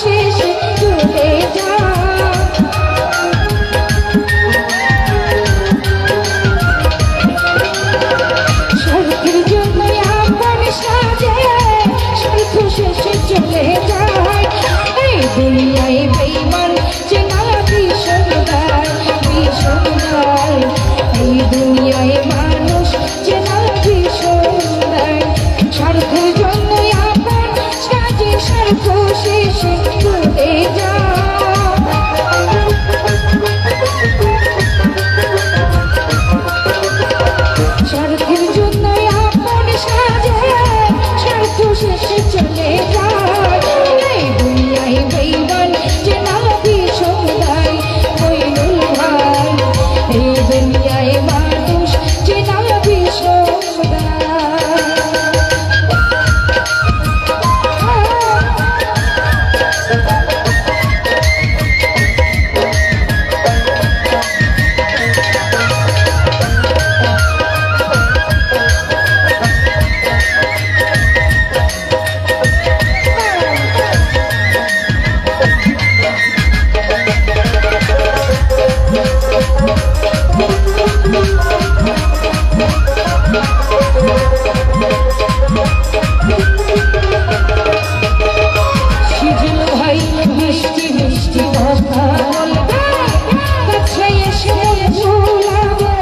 শেষে চলে যায়। স্বার্থের জন্য আপন সাজে স্বার্থ শেষে চলে যায়। এই দুনিয়ায় বেঈমান চেনা ভীষণ দায়, ভীষণ দায়। এই দুনিয়ায় মানুষ চেনা ভীষণ দায়। স্বার্থের জন্য আপন সাজে স্বার্থ শেষে চলে যায়। স্বার্থের জন্য আপন সাজে স্বার্থ শেষে চলে যায়। এই দুনিয়ায় বেঈমান চেনা ভীষণ দায়, মইনুল ভাই। এই দুনিয়ায় মানুষ চেনা ভীষণ দায়। সিজল ভাই মিষ্টি মিষ্টি কথা বলবে, কাছে এসে ভুলাবে।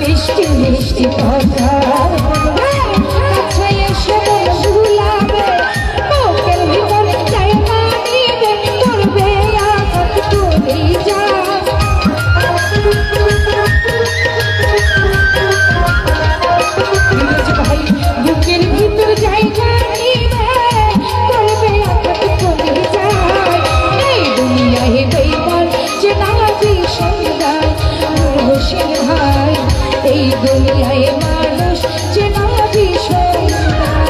মিষ্টি মিষ্টি কথা বলবে, কাছে এসে ভুলাবে। বুকের ভিতর জায়গা নিবে, করবে আঘাত করে যা। ভাই বুকের ভিতর জায়গা নিবে, করবে আঘাত করে যায়। এই দুনিয়ায় বেঈমান চেনা ভীষণ দায়, হোসেন ভাই। এই দুনিয়ায় মানুষ চেনা ভীষণ দায়।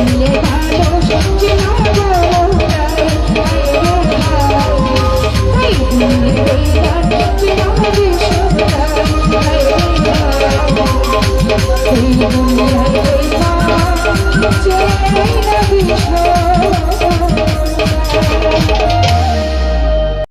মিলে